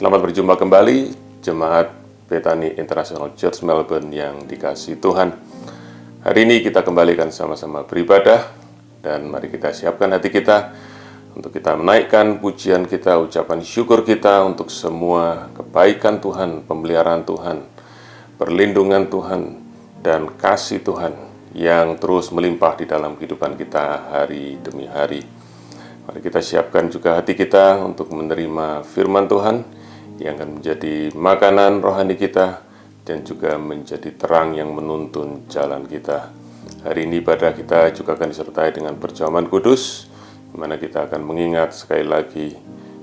Selamat berjumpa kembali Jemaat Bethany International Church Melbourne yang dikasihi Tuhan. Hari ini kita kembalikan sama-sama beribadah dan mari kita siapkan hati kita untuk kita menaikkan pujian kita, ucapan syukur kita untuk semua kebaikan Tuhan, pemeliharaan Tuhan, perlindungan Tuhan, dan kasih Tuhan yang terus melimpah di dalam kehidupan kita hari demi hari. Mari kita siapkan juga hati kita untuk menerima firman Tuhan yang akan menjadi makanan rohani kita dan juga menjadi terang yang menuntun jalan kita. Hari ini ibadah kita juga akan disertai dengan perjamuan kudus, di mana kita akan mengingat sekali lagi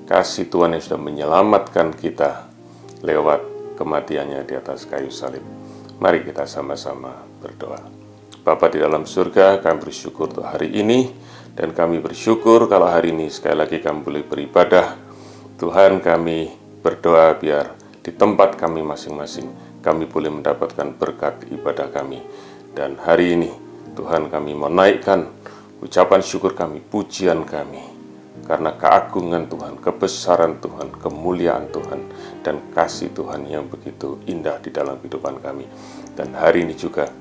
kasih Tuhan yang sudah menyelamatkan kita lewat kematiannya di atas kayu salib. Mari kita sama-sama berdoa. Bapa di dalam surga, kami bersyukur untuk hari ini, dan kami bersyukur kalau hari ini sekali lagi kami boleh beribadah. Tuhan, kami berdoa biar di tempat kami masing-masing kami boleh mendapatkan berkat ibadah kami. Dan hari ini Tuhan, kami mau naikkan ucapan syukur kami, pujian kami, karena keagungan Tuhan, kebesaran Tuhan, kemuliaan Tuhan, dan kasih Tuhan yang begitu indah di dalam kehidupan kami. Dan hari ini juga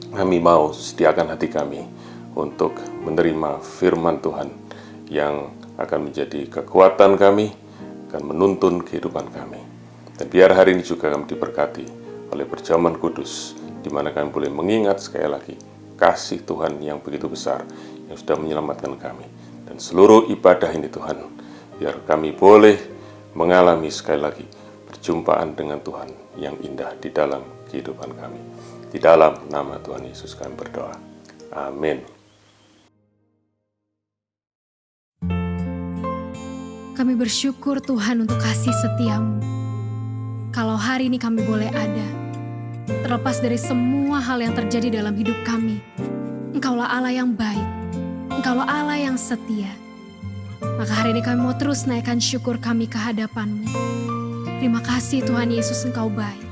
kami mau sediakan hati kami untuk menerima firman Tuhan yang akan menjadi kekuatan kami, akan menuntun kehidupan kami. Dan biar hari ini juga kami diberkati oleh perjamuan kudus, di mana kami boleh mengingat sekali lagi kasih Tuhan yang begitu besar, yang sudah menyelamatkan kami. Dan seluruh ibadah ini Tuhan, biar kami boleh mengalami sekali lagi perjumpaan dengan Tuhan yang indah di dalam kehidupan kami. Di dalam nama Tuhan Yesus kami berdoa. Amin. Kami bersyukur Tuhan untuk kasih setiamu. Kalau hari ini kami boleh ada, terlepas dari semua hal yang terjadi dalam hidup kami, Engkaulah Allah yang baik, Engkaulah Allah yang setia. Maka hari ini kami mau terus naikkan syukur kami ke hadapan-Mu. Terima kasih Tuhan Yesus, Engkau baik.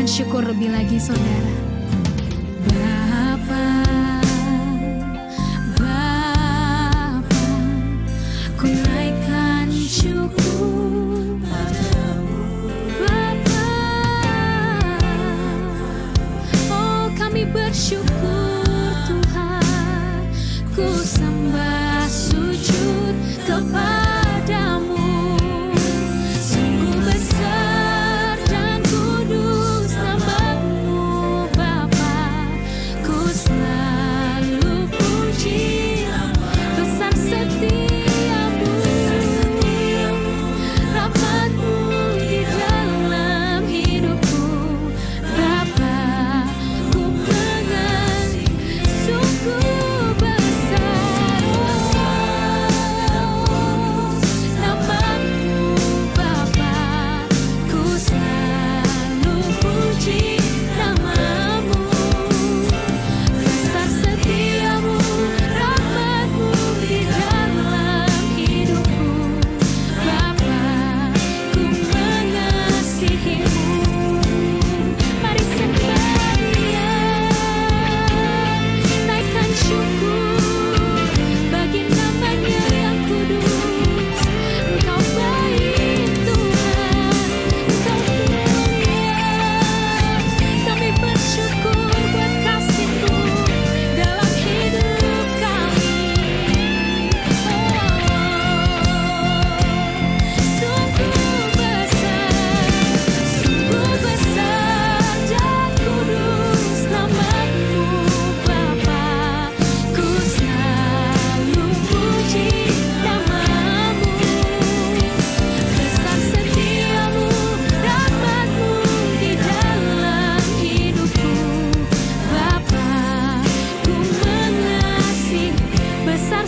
Syukur lebih lagi saudara. Bapa, ku naikkan syukur padamu. Bapa, oh kami bersyukur Tuhan, ku sembah sujud kepadamu. Sungguh besar dan kudus nama-Mu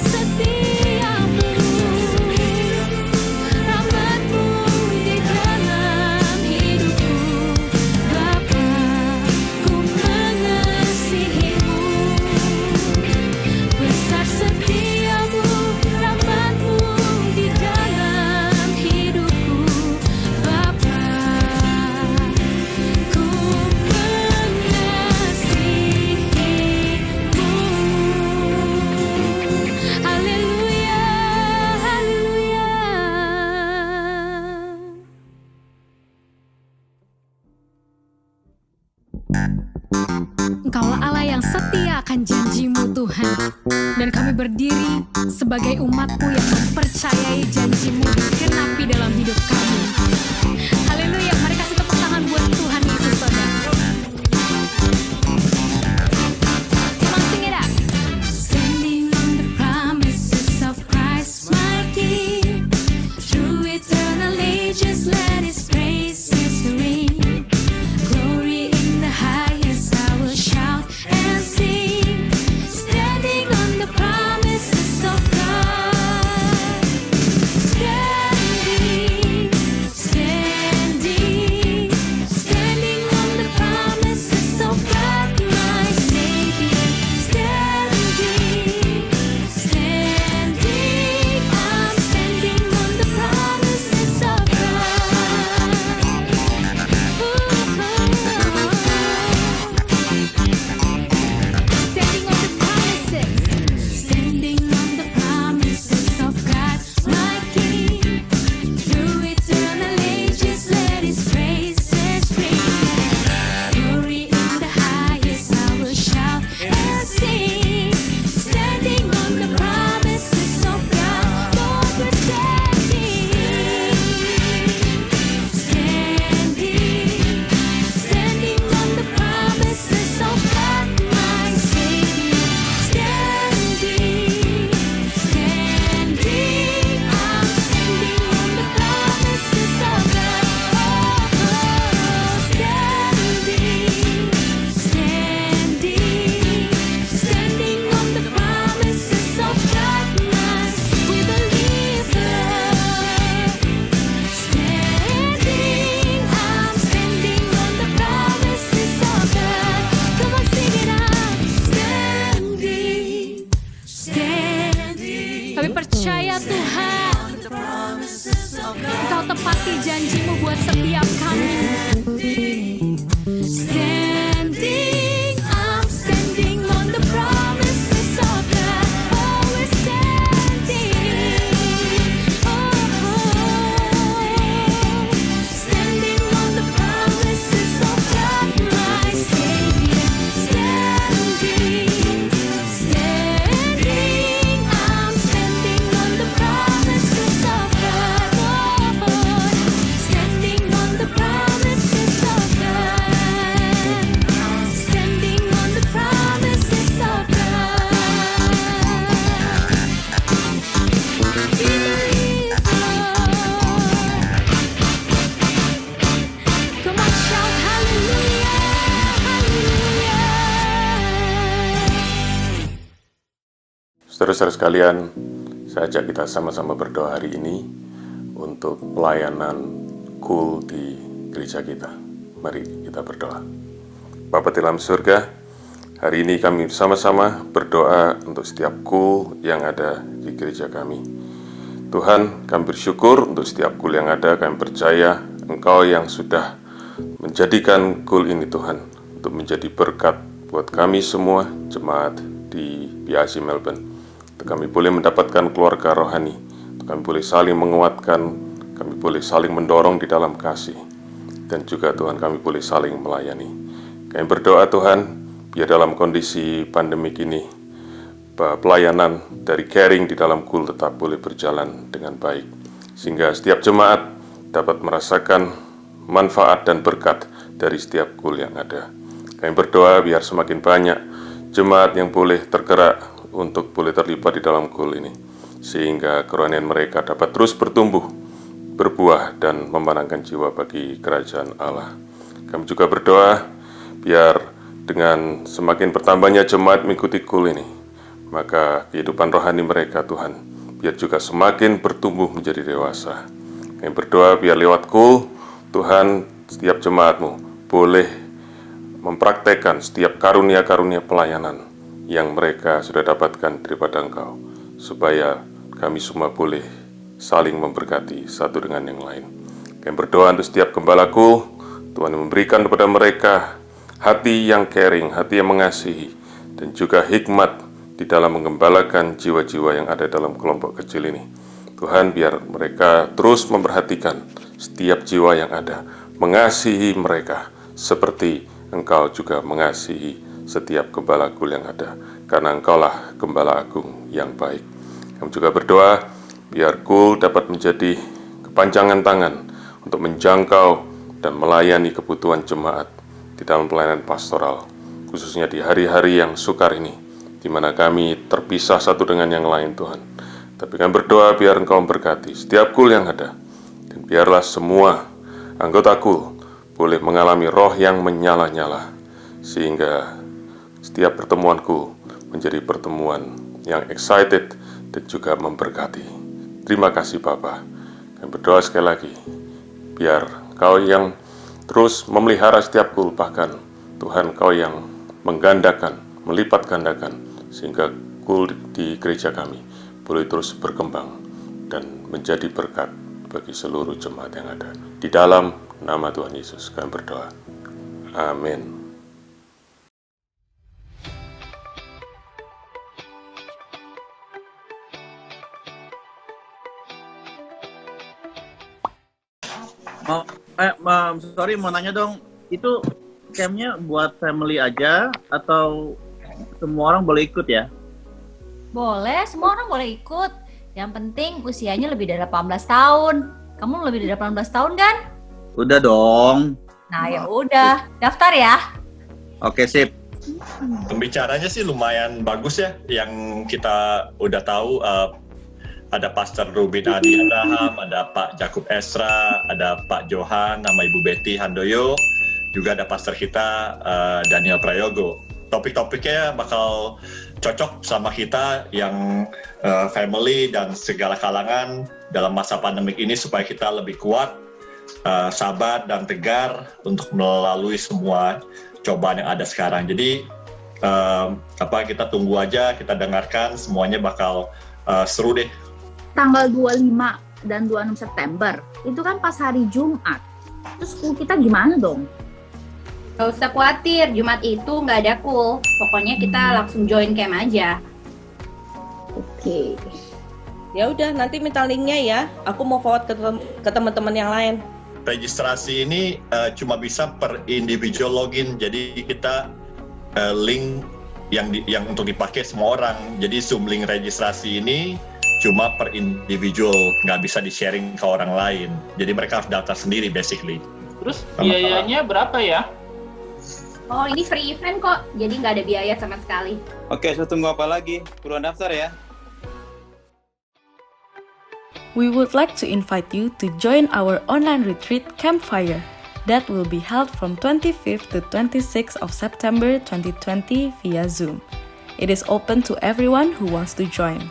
setiamu, rahmat-Mu di dalam hidupku. Bapa, ku mengasihi-Mu. Besar setiamu, rahmat-Mu di dalam hidupku. Bapa, ku mengasihi-Mu. Haleluya, haleluya. Engkaulah Allah yang setia akan janji-Mu, Tuhan. Dan kami berdiri sebagai umat-Mu yang mempercayai janji-Mu digenapi dalam hidup kami. Haleluya, mari kasih tepuk tangan buat Tuhan Yesus, saudara. Come on, sing it out. Standing on the promises of Christ, my King. Through eternal ages, let His praises ring. Glory in the highest, I will shout and sing. Standing on the promises of God. Standing, standing, standing on the promises of God, my Savior. Standing, standing, I'm standing on the promises of God. Standing on the promises of God, my King. Through eternal ages, let His praises ring. Glory in the highest, I will shout and sing. Standing on the promises of God, Lord, we're standing. Standing, standing on the promises of God, my Savior. Standing, standing, I'm standing on the promises of God. Standing, standing, standing on the promises of God, we believe that. Standing, I'm standing on the promises of God. Come on, sing it out. Standing, standing. Kami percaya Tuhan, Engkau tepati janji-Mu buat setiap kami. Standing, I'm standing on the promises of God. Oh, we're standing. Standing on the promises of God, my Savior. Standing, standing, I'm standing on the promises of God. Standing on the promises of God. Standing on the promises of God. We believe, Lord. Come on, shout hallelujah, hallelujah. Saudara-saudara sekalian, saya ajak kita sama-sama berdoa hari ini untuk pelayanan KUL di gereja kita. Mari kita berdoa. Bapa di dalam surga, hari ini kami sama-sama berdoa untuk setiap KUL yang ada di gereja kami. Tuhan, kami bersyukur untuk setiap KUL yang ada. Kami percaya Engkau yang sudah menjadikan KUL ini, Tuhan, untuk menjadi berkat buat kami semua, jemaat di PIC Melbourne. Untuk kami boleh mendapatkan keluarga rohani, untuk kami boleh saling menguatkan, kami boleh saling mendorong di dalam kasih, dan juga Tuhan kami boleh saling melayani. Kami berdoa Tuhan, biar dalam kondisi pandemik ini, pelayanan dari caring di dalam KUL tetap boleh berjalan dengan baik, sehingga setiap jemaat dapat merasakan manfaat dan berkat dari setiap KUL yang ada. Kami berdoa biar semakin banyak jemaat yang boleh tergerak untuk boleh terlibat di dalam KUL ini, sehingga kerohanian mereka dapat terus bertumbuh, berbuah, dan memenangkan jiwa bagi kerajaan Allah. Kami juga berdoa biar dengan semakin bertambahnya jemaat mengikuti KUL ini, maka kehidupan rohani mereka Tuhan, biar juga semakin bertumbuh menjadi dewasa. Kami berdoa biar lewat Kul, Tuhan, setiap jemaat-Mu boleh mempraktekkan setiap karunia-karunia pelayanan yang mereka sudah dapatkan daripada Engkau, supaya kami semua boleh saling memberkati satu dengan yang lain. Kami berdoa untuk setiap gembalaku, Tuhan memberikan kepada mereka hati yang caring, hati yang mengasihi, dan juga hikmat di dalam menggembalakan jiwa-jiwa yang ada dalam kelompok kecil ini. Tuhan, biar mereka terus memperhatikan setiap jiwa yang ada, mengasihi mereka seperti Engkau juga mengasihi setiap gembala kul yang ada, karena Engkaulah gembala agung yang baik. Kami juga berdoa biar kul dapat menjadi kepanjangan tangan untuk menjangkau dan melayani kebutuhan jemaat di dalam pelayanan pastoral, khususnya di hari-hari yang sukar ini, di mana kami terpisah satu dengan yang lain Tuhan. Tapi kami berdoa biar Engkau memberkati setiap kul yang ada, dan biarlah semua anggota kul boleh mengalami roh yang menyala-nyala, sehingga setiap pertemuanku menjadi pertemuan yang excited dan juga memberkati. Terima kasih Bapa. Kami berdoa sekali lagi, biar Kau yang terus memelihara setiap kul, bahkan Tuhan Kau yang menggandakan, melipat gandakan, sehingga kul di gereja kami boleh terus berkembang dan menjadi berkat bagi seluruh jemaat yang ada. Di dalam nama Tuhan Yesus kami berdoa. Amin. Sorry, mau nanya dong, itu campnya buat family aja atau semua orang boleh ikut ya? Boleh, semua orang boleh ikut. Yang penting usianya lebih dari 18 tahun. Kamu lebih dari 18 tahun kan? Udah dong. Nah ya udah, daftar ya. Oke, sip. Pembicaranya sih lumayan bagus ya. Yang kita udah tahu ada Pastor Rubin Adi Abraham, ada Pak Jakub Esra, ada Pak Johan, nama Ibu Betty Handoyo, juga ada pastor kita Daniel Prayogo. Topik-topiknya bakal cocok sama kita yang family dan segala kalangan dalam masa pandemik ini, supaya kita lebih kuat, sabar dan tegar untuk melalui semua cobaan yang ada sekarang. Jadi kita tunggu aja, kita dengarkan, semuanya bakal seru deh. Tanggal 25 dan 26 September, itu kan pas hari Jumat. Terus kul kita gimana dong? Gak usah khawatir, Jumat itu nggak ada kul. Pokoknya kita langsung join camp aja. Oke. Ya udah, nanti minta linknya ya. Aku mau forward ke teman-teman yang lain. Registrasi ini cuma bisa per individual login, jadi kita link yang untuk dipakai semua orang. Jadi Zoom link registrasi ini cuma per individual, nggak bisa di-sharing ke orang lain. Jadi mereka harus daftar sendiri basically. Terus biayanya berapa ya? Oh, ini free event kok, jadi nggak ada biaya sama sekali. Oke, saya tunggu apa lagi? Buruan daftar ya. We would like to invite you to join our online retreat Campfire that will be held from 25th to 26th of September 2020 via Zoom. It is open to everyone who wants to join.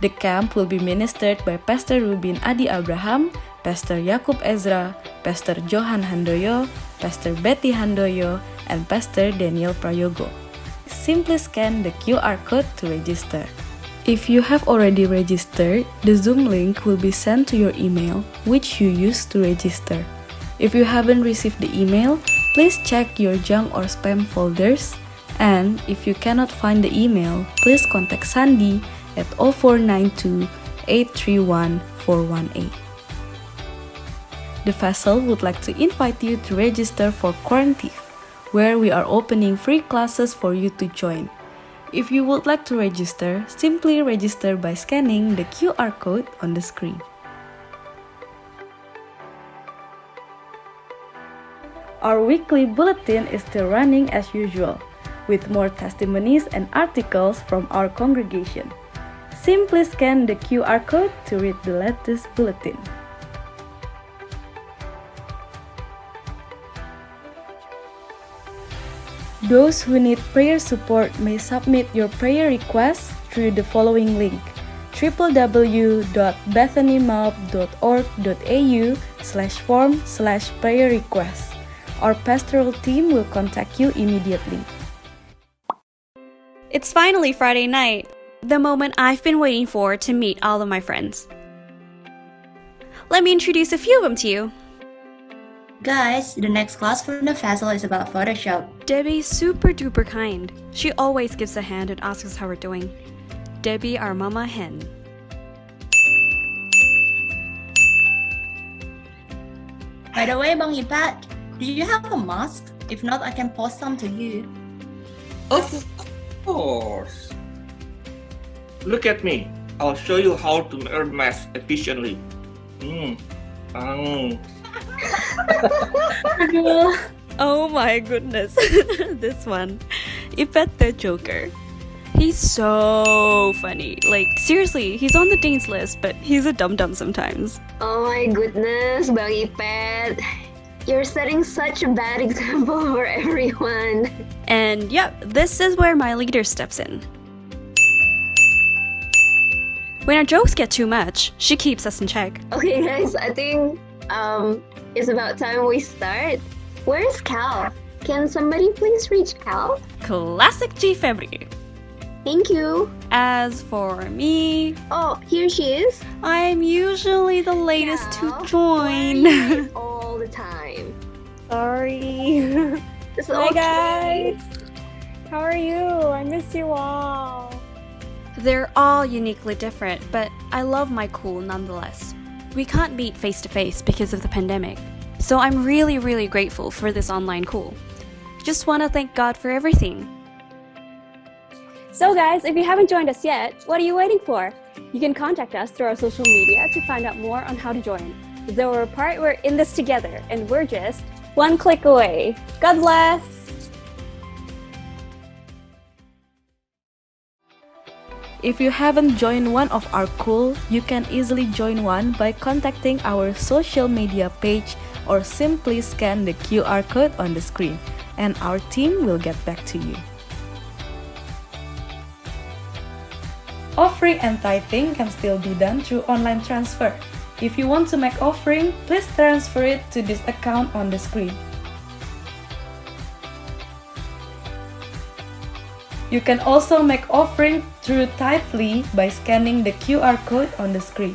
The camp will be ministered by Pastor Rubin Adi Abraham, Pastor Jakub Ezra, Pastor Johan Handoyo, Pastor Betty Handoyo, and Pastor Daniel Prayogo. Simply scan the QR code to register. If you have already registered, the Zoom link will be sent to your email, which you used to register. If you haven't received the email, please check your junk or spam folders. And if you cannot find the email, please contact Sandy at 0492-831-418. The vessel would like to invite you to register for Quarantine, where we are opening free classes for you to join. If you would like to register, simply register by scanning the QR code on the screen. Our weekly bulletin is still running as usual, with more testimonies and articles from our congregation. Simply scan the QR code to read the latest bulletin. Those who need prayer support may submit your prayer requests through the following link: www.bethanymouth.org.au/form/prayer request. Our pastoral team will contact you immediately. It's finally Friday night, the moment I've been waiting for to meet all of my friends. Let me introduce a few of them to you. Guys, the next class for the festival is about Photoshop. Debbie's super duper kind. She always gives a hand and asks us how we're doing. Debbie, our mama hen. By the way, Bang Ipat, do you have a mask? If not, I can post some to you. Of course. Look at me. I'll show you how to earn mass efficiently. Oh my goodness. This one. Ipet the Joker. He's so funny. Like, seriously, he's on the Dean's list, but he's a dum-dum sometimes. Oh my goodness, Bang Ipet. You're setting such a bad example for everyone. And yep, this is where my leader steps in. When our jokes get too much, she keeps us in check. Okay guys, I think it's about time we start. Where's Cal? Can somebody please reach Cal? Classic G February. Thank you. As for me... Oh, here she is. I'm usually the latest to join. All the time. Sorry. It's Hi okay. guys. How are you? I miss you all. They're all uniquely different, but I love my cool nonetheless. We can't meet face to face because of the pandemic, so I'm really grateful for this online cool. Just want to thank God for everything. So guys, if you haven't joined us yet, what are you waiting for? You can contact us through our social media to find out more on how to join. Though we're part, we're in this together, and we're just one click away. God bless! If you haven't joined one of our cool, you can easily join one by contacting our social media page or simply scan the QR code on the screen, and our team will get back to you. Offering and tithing can still be done through online transfer. If you want to make offering, please transfer it to this account on the screen. You can also make offering through Tithely by scanning the QR code on the screen.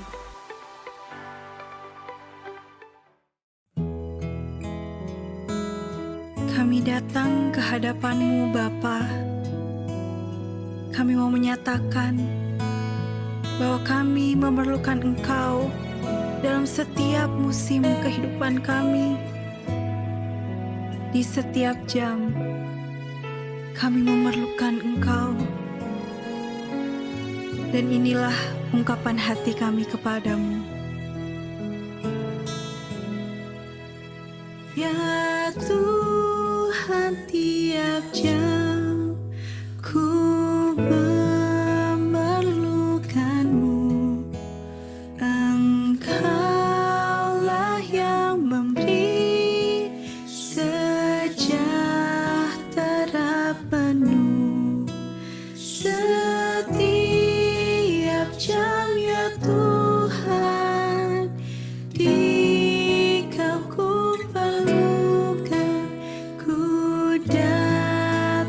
Kami datang ke hadapan-Mu, Bapa. Kami mau menyatakan bahwa kami memerlukan Engkau dalam setiap musim kehidupan kami. Di setiap jam, kami memerlukan Engkau. Dan inilah ungkapan hati kami kepadamu. Ya Tuhan, tiap jam ku memerlukan-Mu. Engkaulah yang memberi sejahtera penuh. Setiap jam ya Tuhan, Dikau ku perlukan, ku datang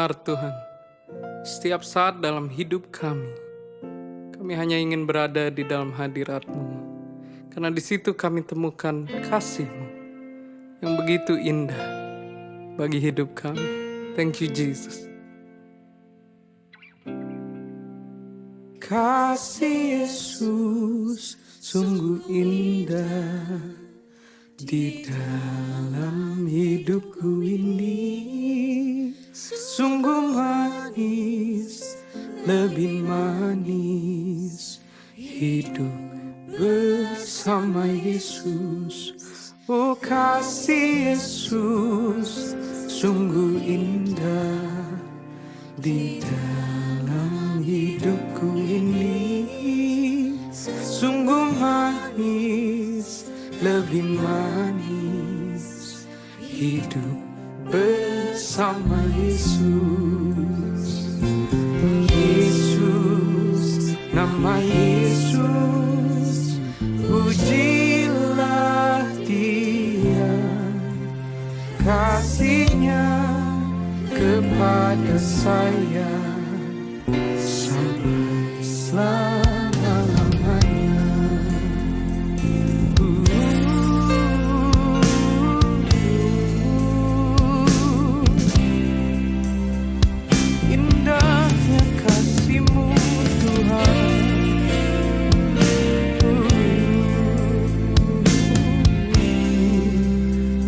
benar Tuhan. Setiap saat dalam hidup kami hanya ingin berada di dalam hadirat-Mu. Karena di situ kami temukan kasih-Mu yang begitu indah bagi hidup kami. Thank you Jesus. Kasih Yesus sungguh indah di dalam hidupku ini, sungguh manis, lebih manis hidup bersama Yesus. Oh kasih Yesus sungguh indah di dalam hidupku ini, sungguh manis, lebih manis hidup bersama Yesus. Yesus, nama Yesus, pujilah Dia, kasih-Nya kepada saya sampai selama-lamanya. Indahnya kasih-Mu Tuhan,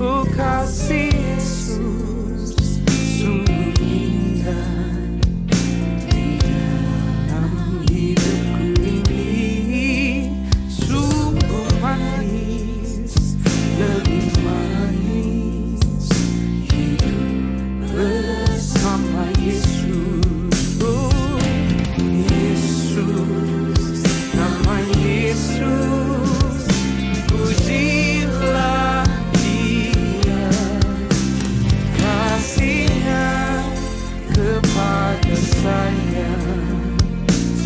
oh kasih Yesus sungguh indah di dalam hidupku ini, sungguh manis, lebih manis hidup bersama Yesus. Oh Yesus, nama Yesus, pujilah Dia, kasih-Nya kepada saya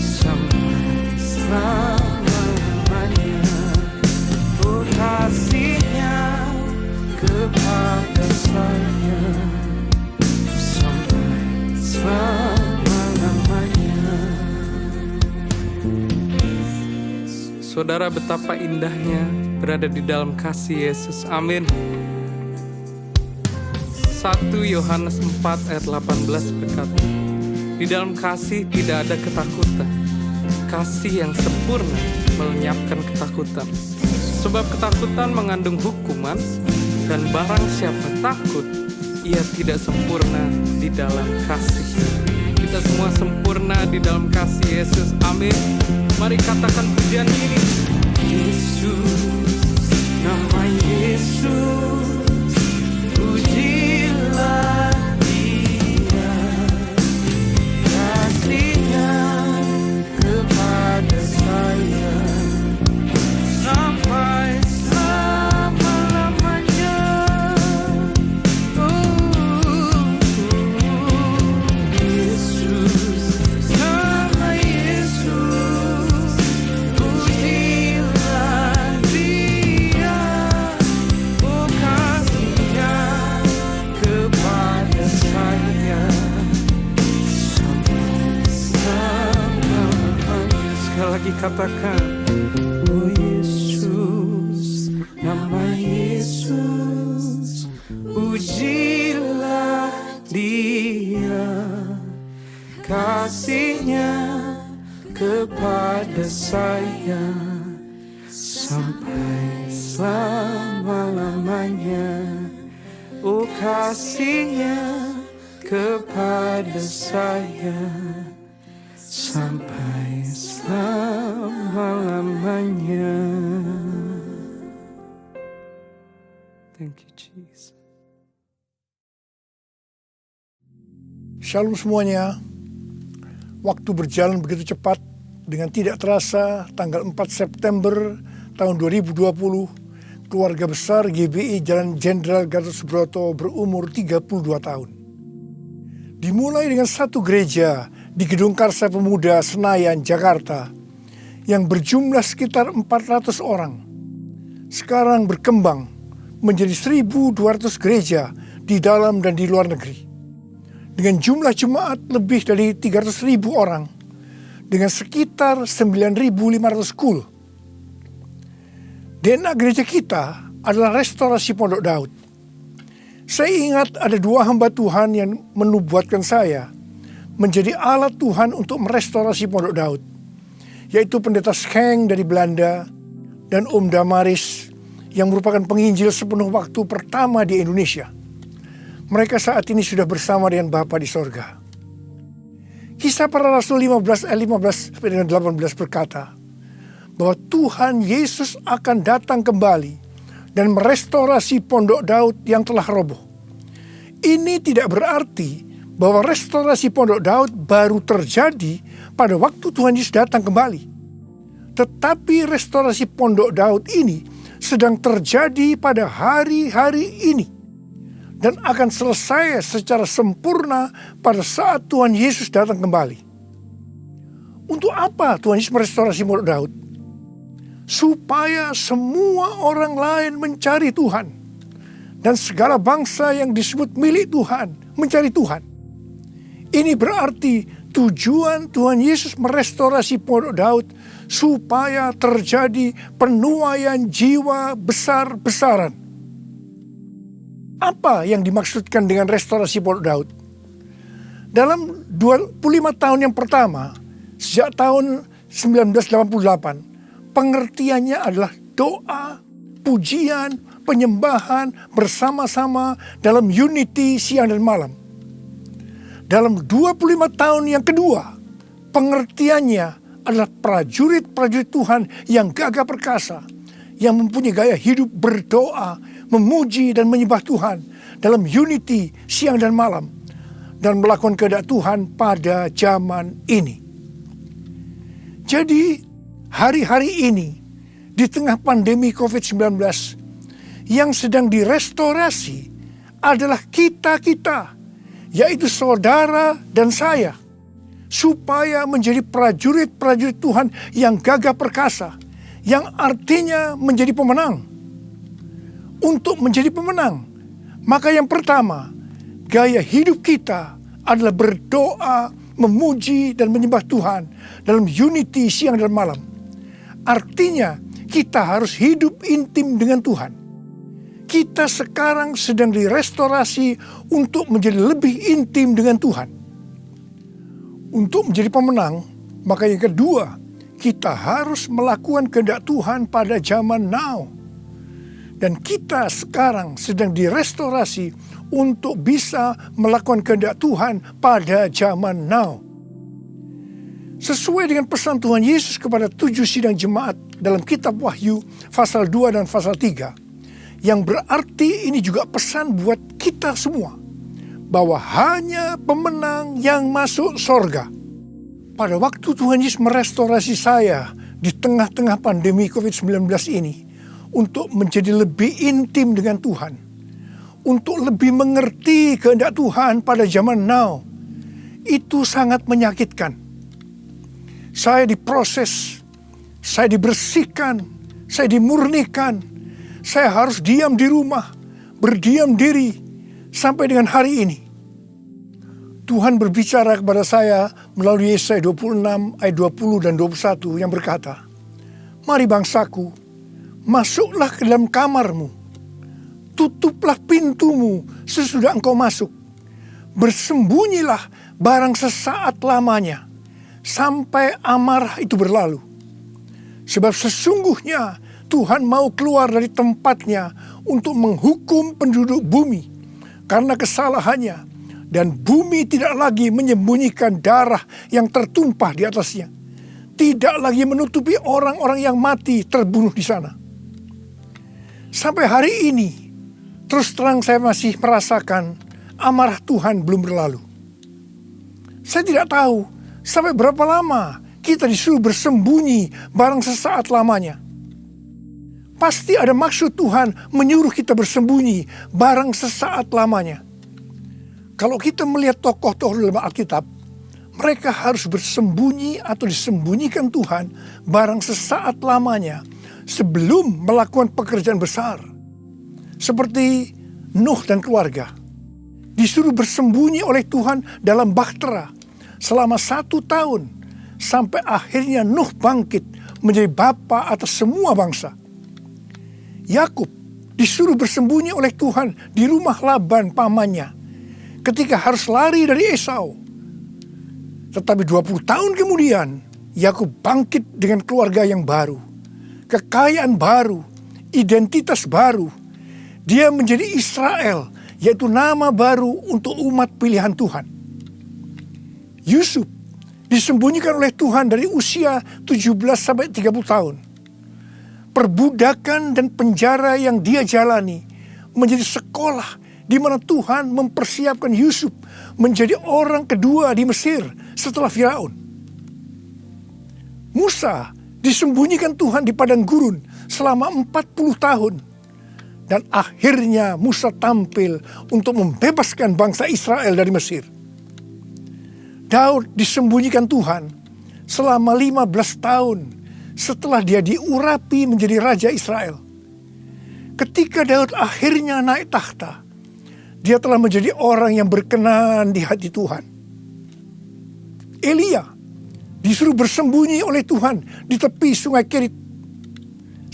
sampai selama-lamanya. Oh kasih-Nya kepada saya sampai selama-lamanya. Saudara, betapa indahnya berada di dalam kasih Yesus. Amin. 1 Yohanes 4 ayat 18 berkata, di dalam kasih tidak ada ketakutan. Kasih yang sempurna melenyapkan ketakutan. Sebab ketakutan mengandung hukuman, dan barang siapa takut, ia tidak sempurna di dalam kasih. Kita semua sempurna di dalam kasih Yesus. Amin. Mari katakan pujian ini. Yesus, nama Yesus, pujilah Dia, kasih-Nya kepada saya sampai selama-lamanya. Yesus, nama Yesus, pujilah Dia, oh kasih-Nya kepada saya sampai selama-lamanya. Sekali lagi katakan, oh Yesus, nama Yesus, pujilah Dia, kasih-Nya kepada saya sampai selama-lamanya. Oh kasih-Nya kepada saya sampai selama-lamanya. Thank you Jesus. Shalom semuanya. Waktu berjalan begitu cepat. Dengan tidak terasa, tanggal 4 September tahun 2020, keluarga besar GBI Jalan Jenderal Gatot Subroto berumur 32 tahun. Dimulai dengan satu gereja di Gedung Karsa Pemuda Senayan, Jakarta, yang berjumlah sekitar 400 orang. Sekarang berkembang menjadi 1.200 gereja di dalam dan di luar negeri. dengan jumlah jemaat lebih dari 300.000 orang, dengan sekitar 9.500 kul. DNA gereja kita adalah restorasi Pondok Daud. Saya ingat ada 2 hamba Tuhan yang menubuatkan saya menjadi alat Tuhan untuk merestorasi Pondok Daud, yaitu Pendeta Scheng dari Belanda dan Om Damaris yang merupakan penginjil sepenuh waktu pertama di Indonesia. Mereka saat ini sudah bersama dengan Bapa di sorga. Kisah Para Rasul 15 ayat 15 dan 18 berkata bahwa Tuhan Yesus akan datang kembali dan merestorasi Pondok Daud yang telah roboh. Ini tidak berarti bahwa restorasi Pondok Daud baru terjadi pada waktu Tuhan Yesus datang kembali. Tetapi restorasi Pondok Daud ini sedang terjadi pada hari-hari ini dan akan selesai secara sempurna pada saat Tuhan Yesus datang kembali. Untuk apa Tuhan Yesus merestorasi Pondok Daud? Supaya semua orang lain mencari Tuhan dan segala bangsa yang disebut milik Tuhan mencari Tuhan. Ini berarti tujuan Tuhan Yesus merestorasi Pondok Daud supaya terjadi penuaian jiwa besar-besaran. Apa yang dimaksudkan dengan restorasi Pondok Daud? Dalam 25 tahun yang pertama, sejak tahun 1988, pengertiannya adalah doa, pujian, penyembahan bersama-sama dalam unity siang dan malam. Dalam 25 tahun yang kedua, pengertiannya adalah prajurit-prajurit Tuhan yang gagah perkasa, yang mempunyai gaya hidup berdoa, memuji dan menyembah Tuhan dalam unity siang dan malam, dan melakukan kehendak Tuhan pada zaman ini. Jadi, hari-hari ini, di tengah pandemi COVID-19, yang sedang direstorasi adalah kita-kita, yaitu saudara dan saya, supaya menjadi prajurit-prajurit Tuhan yang gagah perkasa, yang artinya menjadi pemenang. Untuk menjadi pemenang, maka yang pertama, gaya hidup kita adalah berdoa, memuji dan menyembah Tuhan dalam unity siang dan malam. Artinya, kita harus hidup intim dengan Tuhan. Kita sekarang sedang direstorasi untuk menjadi lebih intim dengan Tuhan. Untuk menjadi pemenang, maka yang kedua, kita harus melakukan kehendak Tuhan pada zaman now. Dan kita sekarang sedang direstorasi untuk bisa melakukan kehendak Tuhan pada zaman now. Sesuai dengan pesan Tuhan Yesus kepada 7 sidang jemaat dalam kitab Wahyu pasal 2 dan pasal 3. Yang berarti ini juga pesan buat kita semua. Bahwa hanya pemenang yang masuk sorga. Pada waktu Tuhan Yesus merestorasi saya di tengah-tengah pandemi COVID-19 ini. Untuk menjadi lebih intim dengan Tuhan. Untuk lebih mengerti kehendak Tuhan pada zaman now. Itu sangat menyakitkan. Saya diproses. Saya dibersihkan. Saya dimurnikan. Saya harus diam di rumah. Berdiam diri. Sampai dengan hari ini. Tuhan berbicara kepada saya melalui Yesaya 26 ayat 20 dan 21 yang berkata, "Mari bangsaku, masuklah ke dalam kamarmu, tutuplah pintumu sesudah engkau masuk, bersembunyilah barang sesaat lamanya, sampai amarah itu berlalu. Sebab sesungguhnya Tuhan mau keluar dari tempatnya untuk menghukum penduduk bumi karena kesalahannya, dan bumi tidak lagi menyembunyikan darah yang tertumpah di atasnya, tidak lagi menutupi orang-orang yang mati terbunuh di sana." Sampai hari ini, terus terang saya masih merasakan amarah Tuhan belum berlalu. Saya tidak tahu sampai berapa lama kita disuruh bersembunyi barang sesaat lamanya. Pasti ada maksud Tuhan menyuruh kita bersembunyi barang sesaat lamanya. Kalau kita melihat tokoh-tokoh dalam Alkitab, mereka harus bersembunyi atau disembunyikan Tuhan barang sesaat lamanya sebelum melakukan pekerjaan besar. Seperti Nuh dan keluarga. disuruh bersembunyi oleh Tuhan dalam bahtera selama 1 tahun, sampai akhirnya Nuh bangkit menjadi bapa atas semua bangsa. Yakub disuruh bersembunyi oleh Tuhan di rumah Laban pamannya ketika harus lari dari Esau. Tetapi 20 tahun kemudian, Yakub bangkit dengan keluarga yang baru, kekayaan baru, identitas baru. Dia menjadi Israel, yaitu nama baru untuk umat pilihan Tuhan. Yusuf disembunyikan oleh Tuhan dari usia 17 sampai 30 tahun. Perbudakan dan penjara yang dia jalani menjadi sekolah di mana Tuhan mempersiapkan Yusuf menjadi orang kedua di Mesir setelah Firaun. Musa disembunyikan Tuhan di padang gurun selama 40 tahun. Dan akhirnya Musa tampil untuk membebaskan bangsa Israel dari Mesir. Daud disembunyikan Tuhan selama 15 tahun setelah dia diurapi menjadi raja Israel. Ketika Daud akhirnya naik takhta, dia telah menjadi orang yang berkenan di hati Tuhan. Elia disuruh bersembunyi oleh Tuhan di tepi sungai Kerit.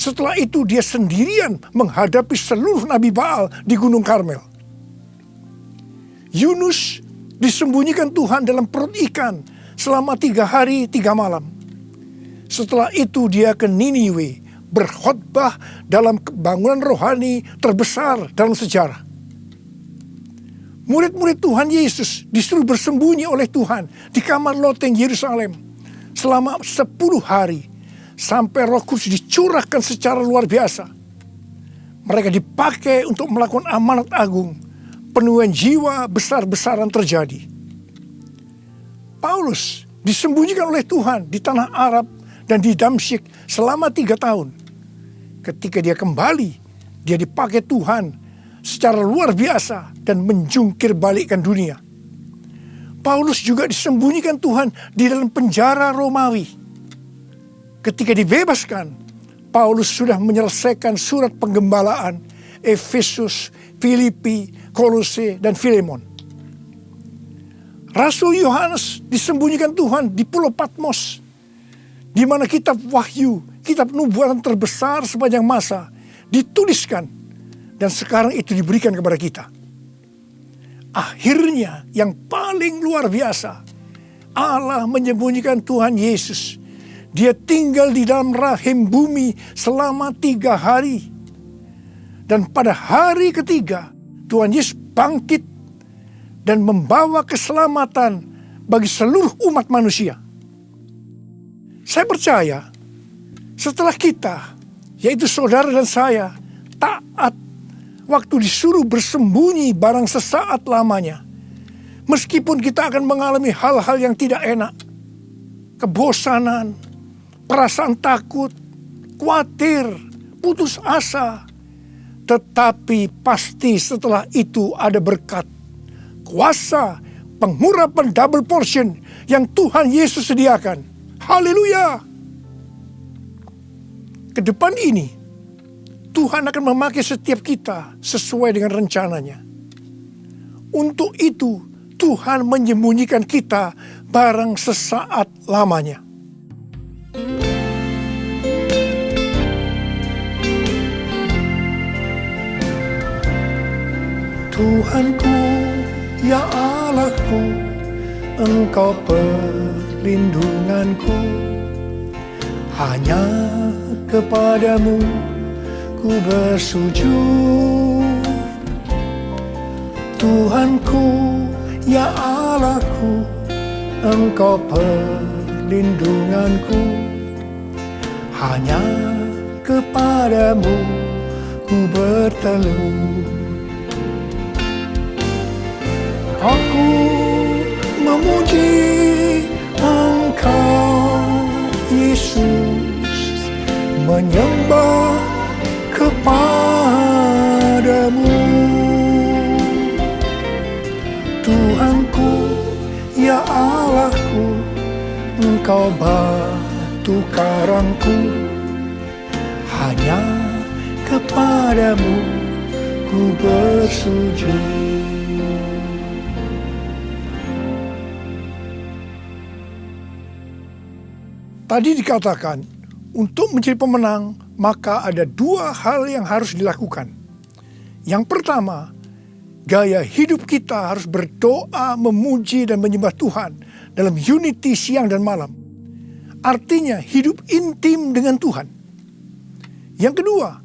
Setelah itu dia sendirian menghadapi seluruh Nabi Baal di Gunung Karmel. Yunus disembunyikan Tuhan dalam perut ikan selama 3 hari 3 malam. Setelah itu dia ke Niniwe berkhotbah dalam bangunan rohani terbesar dalam sejarah. Murid-murid Tuhan Yesus disuruh bersembunyi oleh Tuhan di kamar loteng Yerusalem selama 10 hari. Sampai Roh Kudus dicurahkan secara luar biasa. Mereka dipakai untuk melakukan amanat agung. Penuaian jiwa besar-besaran terjadi. Paulus disembunyikan oleh Tuhan di tanah Arab dan di Damsyik selama 3 tahun. Ketika dia kembali, dia dipakai Tuhan secara luar biasa dan menjungkir balikkan dunia. Paulus juga disembunyikan Tuhan di dalam penjara Romawi. Ketika dibebaskan, Paulus sudah menyelesaikan surat penggembalaan Efesus, Filipi, Kolose, dan Filemon. Rasul Yohanes disembunyikan Tuhan di Pulau Patmos, di mana kitab Wahyu, kitab nubuatan terbesar sepanjang masa, dituliskan, dan sekarang itu diberikan kepada kita. Akhirnya yang paling luar biasa, Allah menyembunyikan Tuhan Yesus. Dia tinggal di dalam rahim bumi selama 3 hari. Dan pada hari ketiga, Tuhan Yesus bangkit dan membawa keselamatan bagi seluruh umat manusia. Saya percaya, setelah kita, yaitu saudara dan saya, taat waktu disuruh bersembunyi barang sesaat lamanya, meskipun kita akan mengalami hal-hal yang tidak enak, kebosanan, perasaan takut, khawatir, putus asa. Tetapi pasti setelah itu ada berkat, kuasa, pengurapan double portion yang Tuhan Yesus sediakan. Haleluya! Ke depan ini, Tuhan akan memakai setiap kita sesuai dengan rencananya. Untuk itu, Tuhan menyembunyikan kita barang sesaat lamanya. Tuhanku, ya Allahku, Engkau perlindunganku. Hanya kepadamu ku bersujud. Tuhanku, ya Allahku, Engkau perlindunganku. Hanya kepadamu ku bertelut. Aku memuji Engkau, Yesus, menyembah kepadamu. Tuhanku, ya Allahku, Engkau batu karangku. Hanya kepadamu ku bersujud. Tadi dikatakan, untuk menjadi pemenang, maka ada dua hal yang harus dilakukan. Yang pertama, gaya hidup kita harus berdoa, memuji, dan menyembah Tuhan dalam unity siang dan malam. Artinya hidup intim dengan Tuhan. Yang kedua,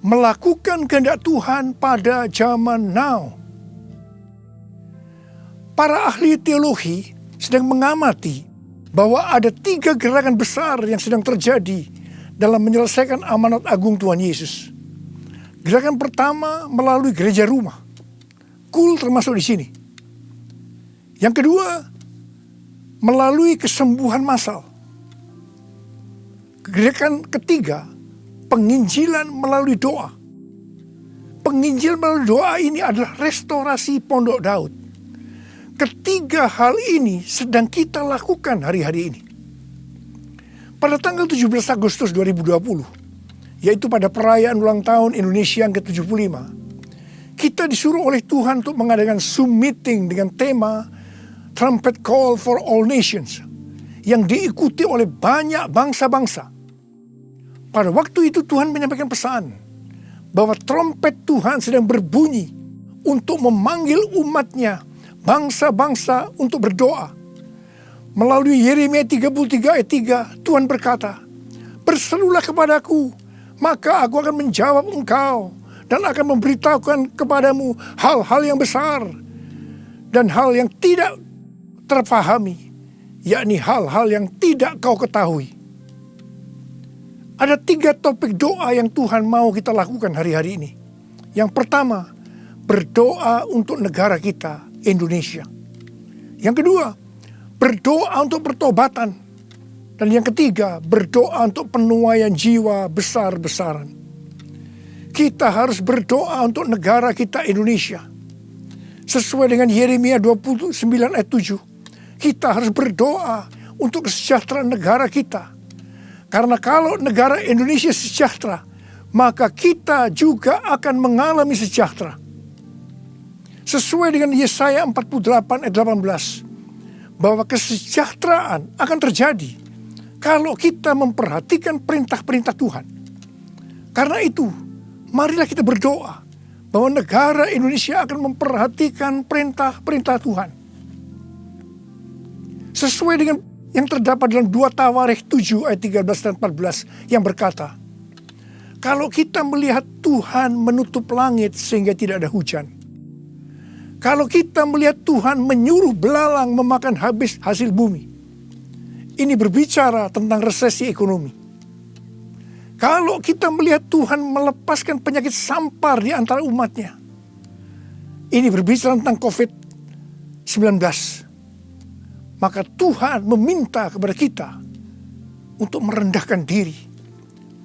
melakukan kehendak Tuhan pada zaman now. Para ahli teologi sedang mengamati bahwa ada 3 gerakan besar yang sedang terjadi dalam menyelesaikan amanat agung Tuhan Yesus. Gerakan pertama melalui gereja rumah. Kul termasuk di sini. Yang kedua, melalui kesembuhan massal. Gerakan ketiga, penginjilan melalui doa. Penginjilan melalui doa ini adalah restorasi Pondok Daud. Ketiga hal ini sedang kita lakukan hari-hari ini. Pada tanggal 17 Agustus 2020, yaitu pada perayaan ulang tahun Indonesia yang ke-75, kita disuruh oleh Tuhan untuk mengadakan Zoom meeting dengan tema Trumpet Call for All Nations yang diikuti oleh banyak bangsa-bangsa. Pada waktu itu Tuhan menyampaikan pesan bahwa trompet Tuhan sedang berbunyi untuk memanggil umatnya, bangsa-bangsa untuk berdoa. Melalui Yeremia 33 ayat 3, Tuhan berkata, "Berserulah kepadaku, maka aku akan menjawab engkau dan akan memberitahukan kepadamu hal-hal yang besar dan hal yang tidak terpahami, yakni hal-hal yang tidak kau ketahui." Ada 3 topik doa yang Tuhan mau kita lakukan hari-hari ini. Yang pertama, berdoa untuk negara kita, Indonesia. Yang kedua, berdoa untuk pertobatan. Dan yang ketiga, berdoa untuk penuaian jiwa besar-besaran. Kita harus berdoa untuk negara kita, Indonesia. Sesuai dengan Yeremia 29 ayat 7, kita harus berdoa untuk kesejahteraan negara kita. Karena kalau negara Indonesia sejahtera, maka kita juga akan mengalami sejahtera. Sesuai dengan Yesaya 48 ayat 18, bahwa kesejahteraan akan terjadi kalau kita memperhatikan perintah-perintah Tuhan. Karena itu, marilah kita berdoa bahwa negara Indonesia akan memperhatikan perintah-perintah Tuhan. Sesuai dengan yang terdapat dalam 2 Tawarikh 7 ayat 13 dan 14 yang berkata, kalau kita melihat Tuhan menutup langit sehingga tidak ada hujan, kalau kita melihat Tuhan menyuruh belalang memakan habis hasil bumi, ini berbicara tentang resesi ekonomi. Kalau kita melihat Tuhan melepaskan penyakit sampar di antara umatnya, ini berbicara tentang COVID-19. Maka Tuhan meminta kepada kita untuk merendahkan diri,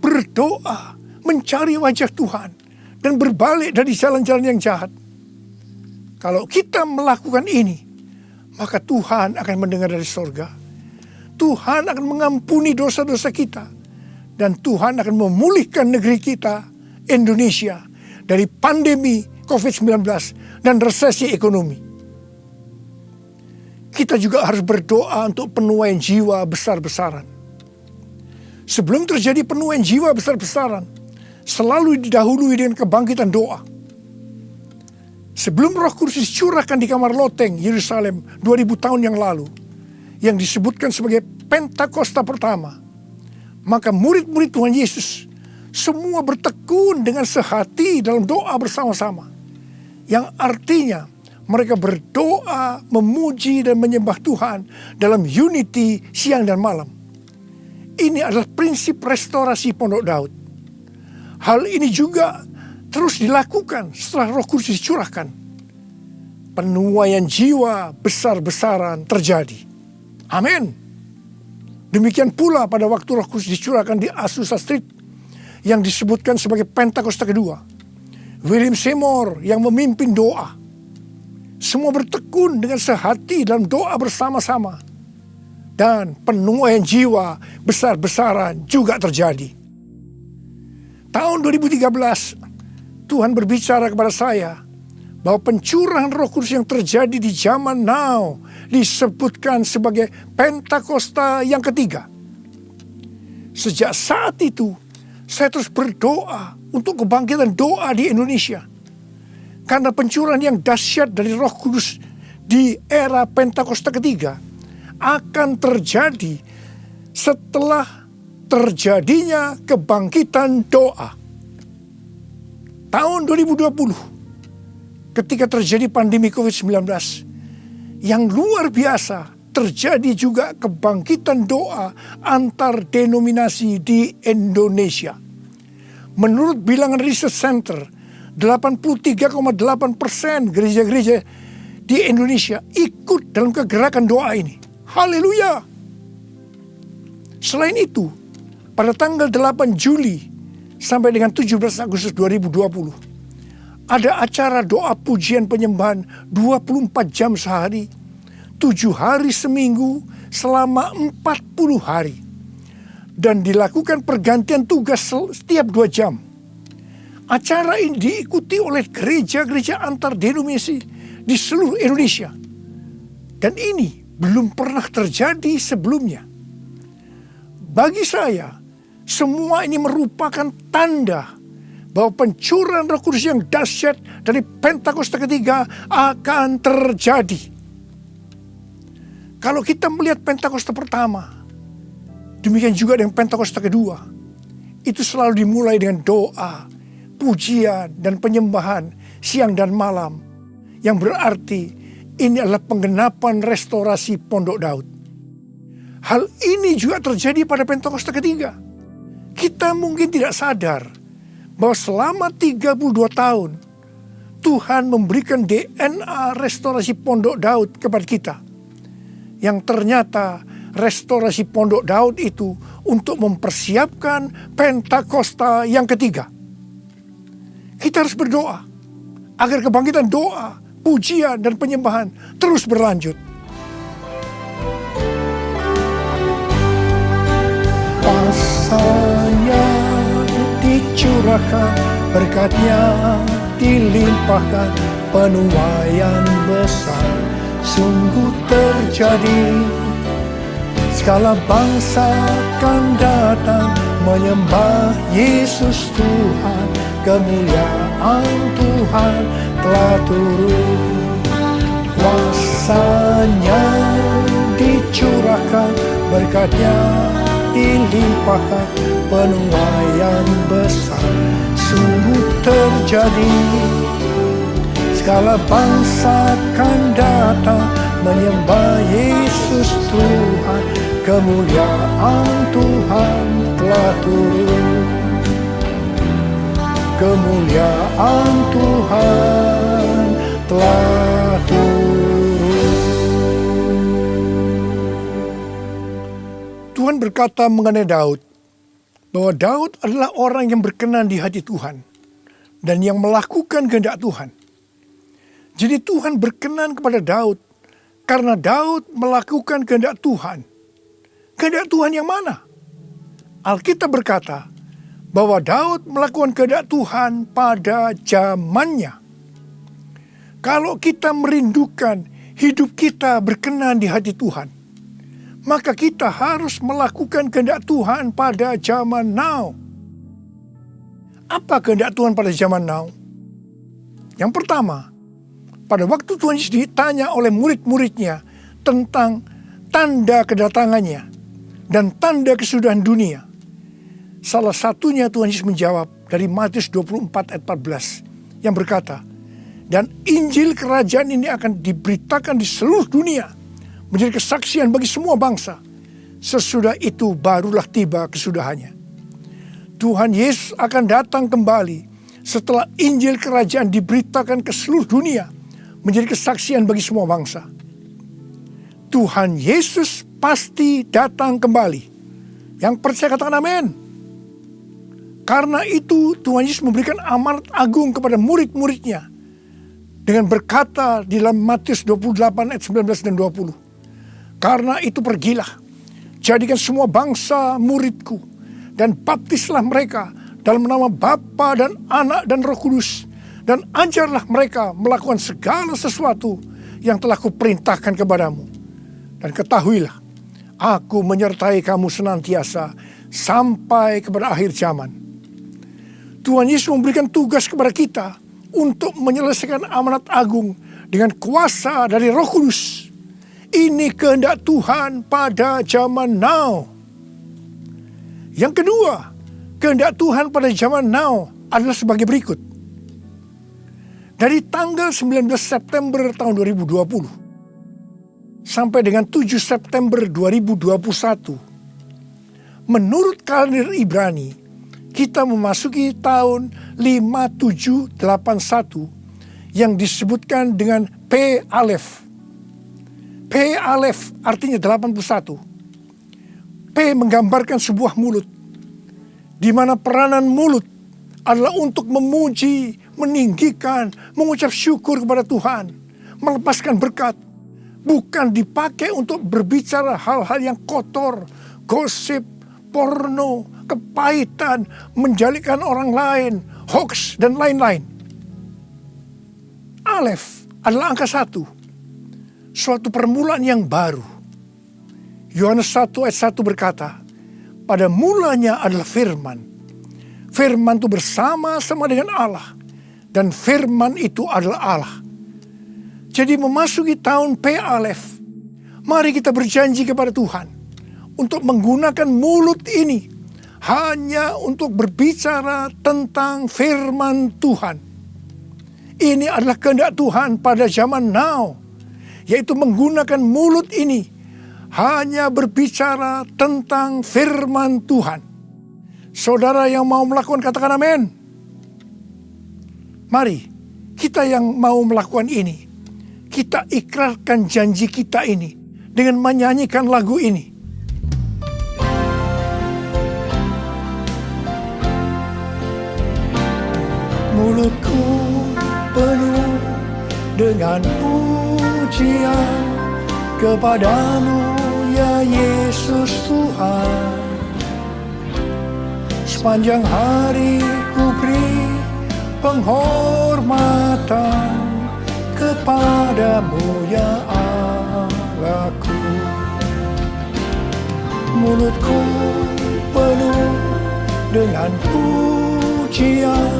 berdoa, mencari wajah Tuhan, dan berbalik dari jalan-jalan yang jahat. Kalau kita melakukan ini, maka Tuhan akan mendengar dari sorga. Tuhan akan mengampuni dosa-dosa kita. Dan Tuhan akan memulihkan negeri kita, Indonesia, dari pandemi COVID-19 dan resesi ekonomi. Kita juga harus berdoa untuk penuaian jiwa besar-besaran. Sebelum terjadi penuaian jiwa besar-besaran, selalu didahului dengan kebangkitan doa. Sebelum Roh Kudus dicurahkan di kamar loteng Yerusalem 2000 tahun yang lalu, yang disebutkan sebagai Pentakosta pertama, maka murid-murid Tuhan Yesus semua bertekun dengan sehati dalam doa bersama-sama, yang artinya mereka berdoa, memuji dan menyembah Tuhan dalam unity siang dan malam. Ini adalah prinsip restorasi Pondok Daud. Hal ini juga terus dilakukan setelah Roh Kudus dicurahkan. Penuaian jiwa besar-besaran terjadi. Amin. Demikian pula pada waktu Roh Kudus dicurahkan di Azusa Street yang disebutkan sebagai Pentakosta kedua. William Seymour yang memimpin doa. Semua bertekun dengan sehati dalam doa bersama-sama. Dan penuaian jiwa besar-besaran juga terjadi. Tahun 2013, Tuhan berbicara kepada saya bahwa pencurahan Roh Kudus yang terjadi di zaman now disebutkan sebagai Pentakosta yang ketiga. Sejak saat itu, saya terus berdoa untuk kebangkitan doa di Indonesia. Karena pencurahan yang dahsyat dari Roh Kudus di era Pentakosta ketiga akan terjadi setelah terjadinya kebangkitan doa. Tahun 2020, ketika terjadi pandemi COVID-19, yang luar biasa, terjadi juga kebangkitan doa antar denominasi di Indonesia. Menurut bilangan Research Center, 83,8% gereja-gereja di Indonesia ikut dalam kegerakan doa ini. Haleluya! Selain itu, pada tanggal 8 Juli sampai dengan 17 Agustus 2020, ada acara doa pujian penyembahan 24 jam sehari, 7 hari seminggu, selama 40 hari. Dan dilakukan pergantian tugas setiap 2 jam. Acara ini diikuti oleh gereja-gereja antar denominasi di seluruh Indonesia. Dan ini belum pernah terjadi sebelumnya. Bagi saya, semua ini merupakan tanda bahwa pencurahan Roh Kudus yang dahsyat dari Pentakosta ketiga akan terjadi. Kalau kita melihat Pentakosta pertama, demikian juga dengan Pentakosta kedua, itu selalu dimulai dengan doa, pujian, dan penyembahan siang dan malam, yang berarti ini adalah penggenapan restorasi Pondok Daud. Hal ini juga terjadi pada Pentakosta ketiga. Kita mungkin tidak sadar bahwa selama 32 tahun Tuhan memberikan DNA restorasi Pondok Daud kepada kita. Yang ternyata restorasi Pondok Daud itu untuk mempersiapkan Pentakosta yang ketiga. Kita harus berdoa agar kebangkitan doa, pujian, dan penyembahan terus berlanjut. Kuasa-Nya dicurahkan, berkat-Nya dilimpahkan, penuaian besar sungguh terjadi. Segala bangsa akan datang menyembah Yesus Tuhan, kemuliaan Tuhan telah turun. Kuasa-Nya dicurahkan, berkat-Nya dilimpahkan, penuaian besar sungguh terjadi. Segala bangsa akan datang menyembah Yesus Tuhan, kemuliaan Tuhan telah turun. Kemuliaan Tuhan telah turun. Tuhan berkata mengenai Daud, bahwa Daud adalah orang yang berkenan di hati Tuhan dan yang melakukan kehendak Tuhan. Jadi Tuhan berkenan kepada Daud karena Daud melakukan kehendak Tuhan. Kehendak Tuhan yang mana? Alkitab berkata bahwa Daud melakukan kehendak Tuhan pada zamannya. Kalau kita merindukan hidup kita berkenan di hati Tuhan, maka kita harus melakukan kehendak Tuhan pada zaman now. Apa kehendak Tuhan pada zaman now? Yang pertama, pada waktu Tuhan Yesus ditanya oleh murid-muridnya tentang tanda kedatangannya dan tanda kesudahan dunia, salah satunya Tuhan Yesus menjawab dari Matius 24 ayat 14 yang berkata, dan Injil kerajaan ini akan diberitakan di seluruh dunia, menjadi kesaksian bagi semua bangsa. Sesudah itu barulah tiba kesudahannya. Tuhan Yesus akan datang kembali setelah Injil kerajaan diberitakan ke seluruh dunia, menjadi kesaksian bagi semua bangsa. Tuhan Yesus pasti datang kembali. Yang percaya katakan amin. Karena itu Tuhan Yesus memberikan amanat agung kepada murid-muridnya dengan berkata di dalam Matius 28 ayat 19 dan 20. Karena itu pergilah, jadikan semua bangsa muridku, dan baptislah mereka dalam nama Bapa dan Anak dan Roh Kudus, dan ajarlah mereka melakukan segala sesuatu yang telah kuperintahkan kepadamu. Dan ketahuilah, Aku menyertai kamu senantiasa sampai kepada akhir zaman. Tuhan Yesus memberikan tugas kepada kita untuk menyelesaikan amanat agung dengan kuasa dari Roh Kudus. Ini kehendak Tuhan pada zaman now. Yang kedua, kehendak Tuhan pada zaman now adalah sebagai berikut. Dari tanggal 19 September tahun 2020 sampai dengan 7 September 2021, menurut kalender Ibrani, kita memasuki tahun 5781 yang disebutkan dengan P Alef. P Alef artinya 81. P menggambarkan sebuah mulut, di mana peranan mulut adalah untuk memuji, meninggikan, mengucap syukur kepada Tuhan, melepaskan berkat, bukan dipakai untuk berbicara hal-hal yang kotor, gosip, porno, kepahitan, menjalikan orang lain, hoax, dan lain-lain. Alef adalah angka 1, suatu permulaan yang baru. Yohanes 1 ayat 1 berkata, pada mulanya adalah firman. Firman itu bersama-sama dengan Allah, dan firman itu adalah Allah. Jadi memasuki tahun P Alef, mari kita berjanji kepada Tuhan untuk menggunakan mulut ini hanya untuk berbicara tentang firman Tuhan. Ini adalah kehendak Tuhan pada zaman now, yaitu menggunakan mulut ini hanya berbicara tentang firman Tuhan. Saudara yang mau melakukan, katakan amin. Mari kita yang mau melakukan ini, kita ikrarkan janji kita ini dengan menyanyikan lagu ini. Mulutku penuh dengan pujian kepadamu ya Yesus Tuhan. Sepanjang hari ku beri penghormatan kepadamu ya Allahku. Mulutku penuh dengan pujian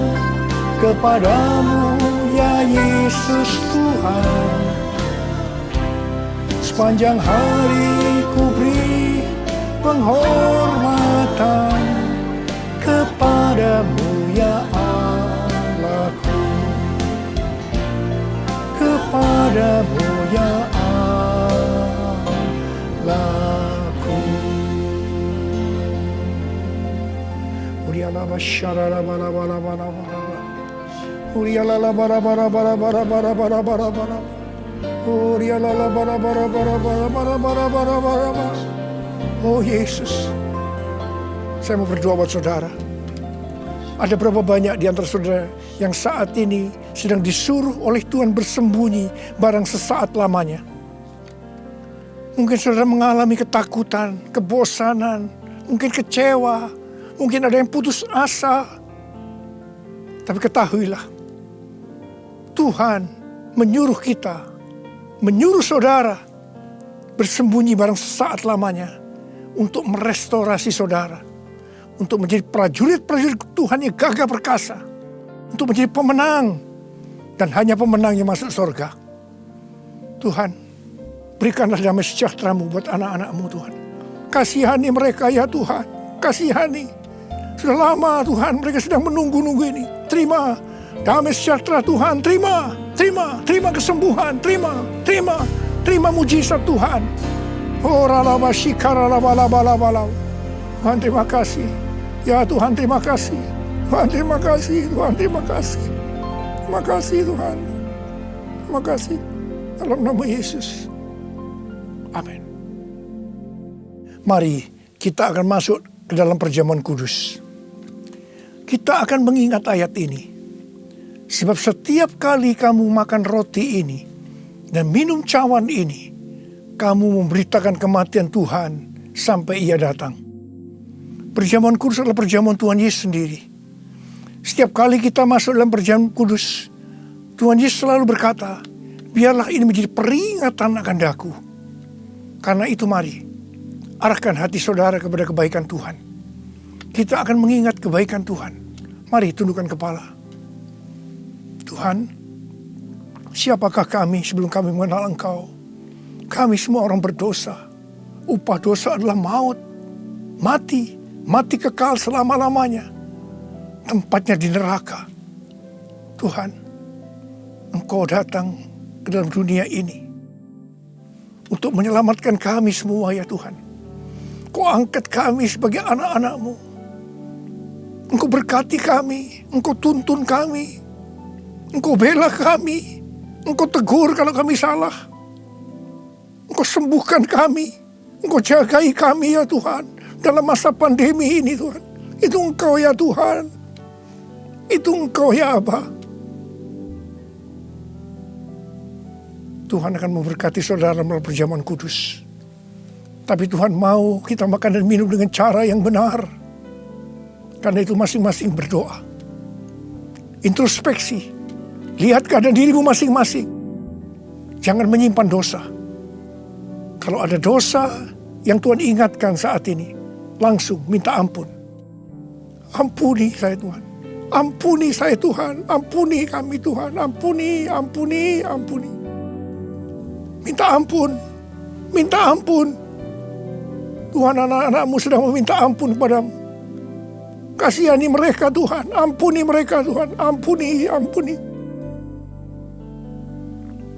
kepadamu ya Yesus Tuhan. Sepanjang hari ku beri penghormatan kepadamu ya Allahku. Kepadamu ya Allahku. Uriala basyara bala bala bala bala. Uriala bara bara bara bara bara bara bara bara. Uriala bara bara bara bara bara bara bara bara. Oh Yesus, saya mau berdoa buat saudara. Ada berapa banyak di antara saudara yang saat ini sedang disuruh oleh Tuhan bersembunyi barang sesaat lamanya. Mungkin saudara mengalami ketakutan, kebosanan, mungkin kecewa, mungkin ada yang putus asa. Tapi ketahuilah, Tuhan menyuruh kita, menyuruh saudara bersembunyi barang sesaat lamanya untuk merestorasi saudara, untuk menjadi prajurit-prajurit Tuhan yang gagah perkasa, untuk menjadi pemenang, dan hanya pemenang yang masuk surga. Tuhan, berikanlah damai sejahtera-Mu buat anak-anak-Mu Tuhan. Kasihani mereka ya Tuhan, kasihani. Sudah lama Tuhan mereka sedang menunggu-nunggu ini. Terima damai sejahtera Tuhan, terima kesembuhan, terima mujizat Tuhan. Oh ralabashikara. Tuhan terima kasih. Ya Tuhan terima kasih. Tuhan terima kasih. Tuhan terima kasih. Terima kasih Tuhan. Terima kasih. Dalam nama Yesus. Amin. Mari kita akan masuk ke dalam perjamuan kudus. Kita akan mengingat ayat ini. Sebab setiap kali kamu makan roti ini dan minum cawan ini, kamu memberitakan kematian Tuhan sampai Ia datang. Perjamuan kudus adalah perjamuan Tuhan Yesus sendiri. Setiap kali kita masuk dalam perjamuan kudus, Tuhan Yesus selalu berkata, biarlah ini menjadi peringatan akan daku. Karena itu mari, arahkan hati saudara kepada kebaikan Tuhan. Kita akan mengingat kebaikan Tuhan. Mari tundukkan kepala. Tuhan, siapakah kami sebelum kami mengenal Engkau? Kami semua orang berdosa. Upah dosa adalah maut. Mati kekal selama-lamanya. Tempatnya di neraka. Tuhan, Engkau datang ke dalam dunia ini untuk menyelamatkan kami semua ya Tuhan. Engkau angkat kami sebagai anak-anak-Mu. Engkau berkati kami, Engkau tuntun kami, Engkau bela kami, Engkau tegur kalau kami salah. Engkau sembuhkan kami, Engkau jagai kami ya Tuhan. Dalam masa pandemi ini Tuhan. Itu Engkau ya Tuhan. Itu Engkau ya Aba. Tuhan akan memberkati saudara melalui perjamuan kudus. Tapi Tuhan mau kita makan dan minum dengan cara yang benar. Karena itu masing-masing berdoa. Introspeksi. Lihat keadaan dirimu masing-masing. Jangan menyimpan dosa. Kalau ada dosa yang Tuhan ingatkan saat ini, langsung minta ampun. Ampuni saya Tuhan. Ampuni saya Tuhan. Ampuni kami Tuhan. Ampuni. Minta ampun. Minta ampun. Tuhan, anak-anak-Mu sedang meminta ampun kepadamu. Kasihani mereka Tuhan. Ampuni mereka Tuhan. Ampuni.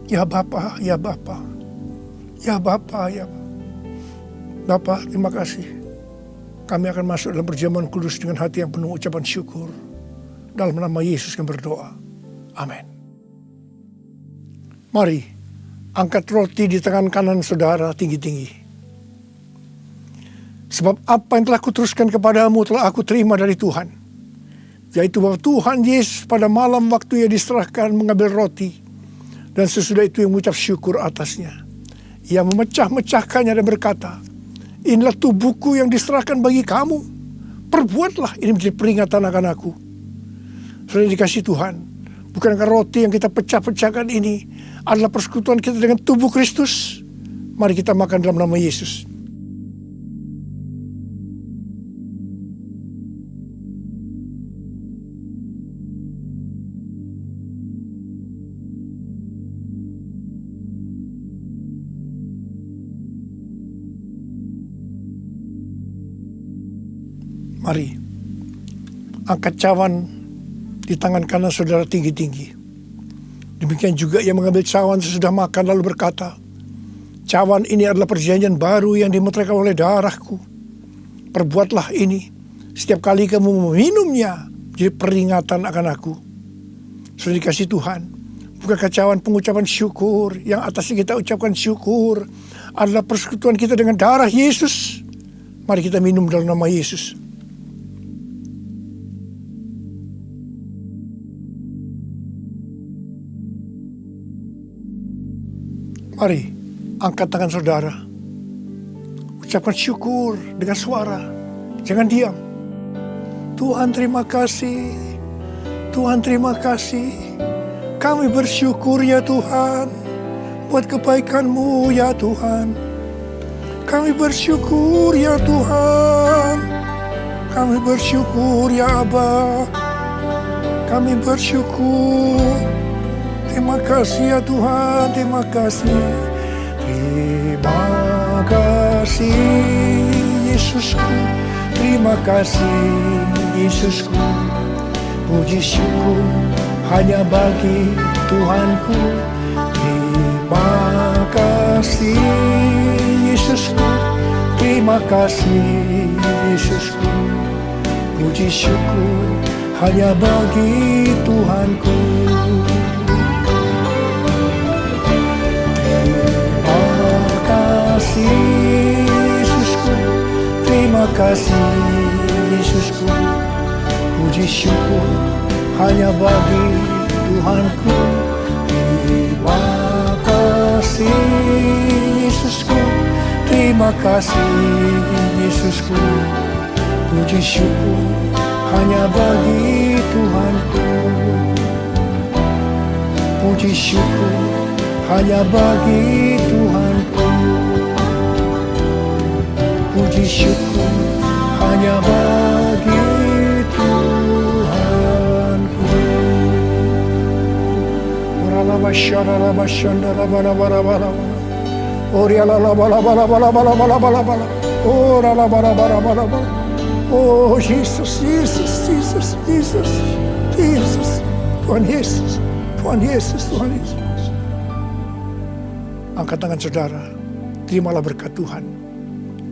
Ya Bapa, ya Bapa. Ya Bapa, ya Bapa. Bapa, terima kasih. Kami akan masuk dalam perjamuan kudus dengan hati yang penuh ucapan syukur. Dalam nama Yesus kami berdoa. Amin. Mari, angkat roti di tangan kanan saudara tinggi-tinggi. Sebab apa yang telah kuteruskan kepadamu telah aku terima dari Tuhan. Yaitu bahwa Tuhan Yesus pada malam waktu ia diserahkan mengambil roti. Dan sesudah itu yang mengucap syukur atasnya. Ia memecah-mecahkannya dan berkata, inilah tubuhku yang diserahkan bagi kamu. Perbuatlah ini menjadi peringatan akan aku. Saudara dikasih Tuhan, bukankah roti yang kita pecah-pecahkan ini adalah persekutuan kita dengan tubuh Kristus? Mari kita makan dalam nama Yesus. Mari, angkat cawan di tangan kanan saudara tinggi-tinggi. Demikian juga ia mengambil cawan sesudah makan lalu berkata, cawan ini adalah perjanjian baru yang dimeteraikan oleh darahku. Perbuatlah ini setiap kali kamu meminumnya jadi peringatan akan aku. Sudah dikasih Tuhan, bukankah cawan pengucapan syukur yang atasnya kita ucapkan syukur adalah persekutuan kita dengan darah Yesus? Mari kita minum dalam nama Yesus. Mari, angkat tangan saudara. Ucapkan syukur dengan suara. Jangan diam. Tuhan terima kasih. Tuhan terima kasih. Kami bersyukur ya Tuhan. Buat kebaikan-Mu ya Tuhan. Kami bersyukur ya Tuhan. Kami bersyukur ya Aba. Kami bersyukur. Terima kasih ya Tuhan, terima kasih. Terima kasih Yesusku. Terima kasih Yesusku. Puji syukur hanya bagi Tuhanku. Terima kasih Yesusku. Terima kasih Yesusku. Puji syukur hanya bagi Tuhanku. Yesusku, terima kasih Yesusku. Puji syukur hanya bagi Tuhanku. Terima kasih Yesusku. Terima kasih Yesusku. Puji syukur hanya bagi Tuhanku. Puji syukur hanya bagi Tuhanku. puji syukur hanya bagi Tuhanku. Oh Jesus, Jesus, Jesus, Jesus, Jesus, Tuhan Yesus, Tuhan Yesus, Tuhan Yesus. Angkat tangan saudara, terimalah berkat Tuhan.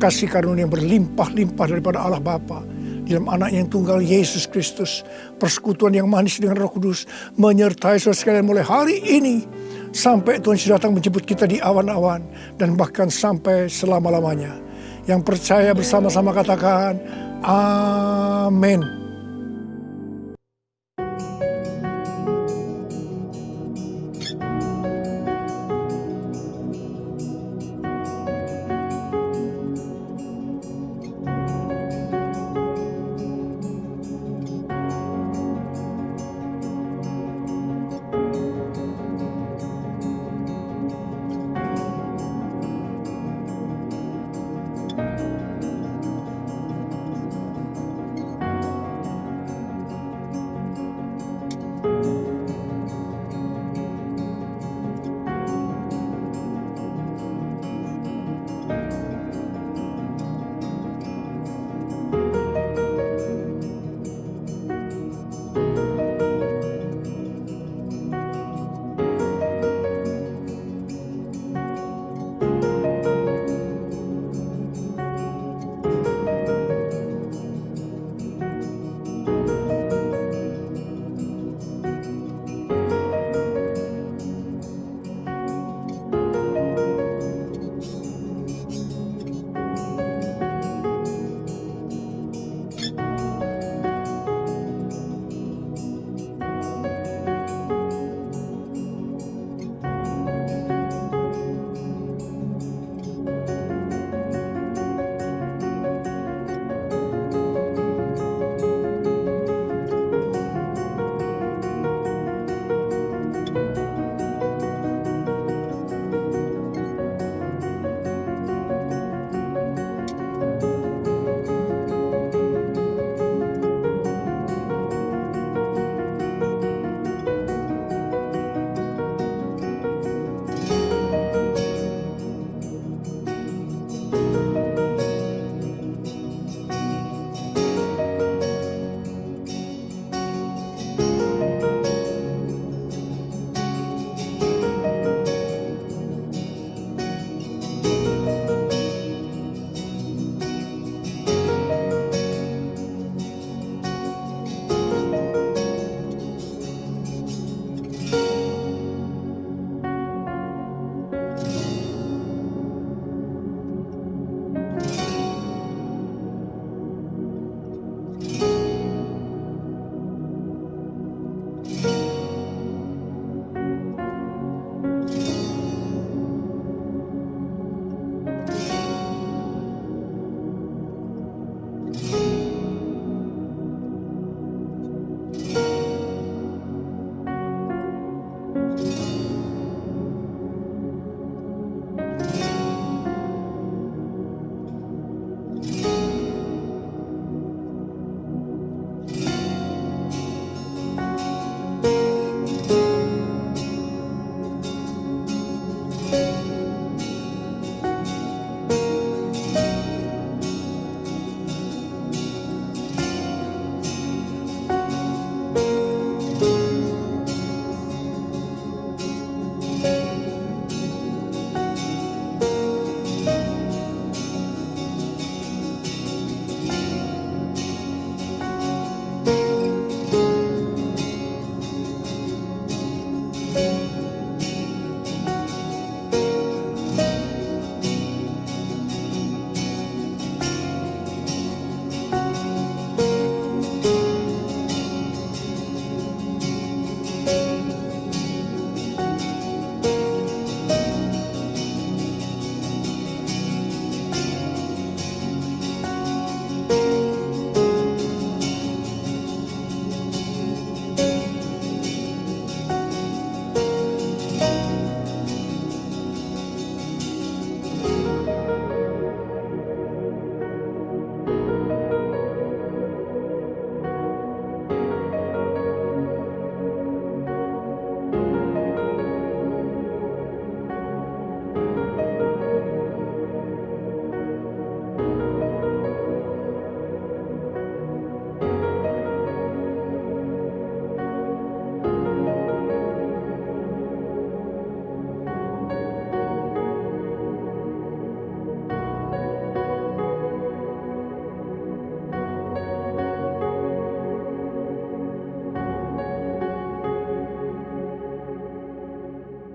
Kasih karunia yang berlimpah-limpah daripada Allah Bapa dalam anak yang tunggal Yesus Kristus. Persekutuan yang manis dengan Roh Kudus menyertai saudara sekalian mulai hari ini sampai Tuhan sudah datang menjemput kita di awan-awan dan bahkan sampai selama-lamanya. Yang percaya bersama-sama katakan amin.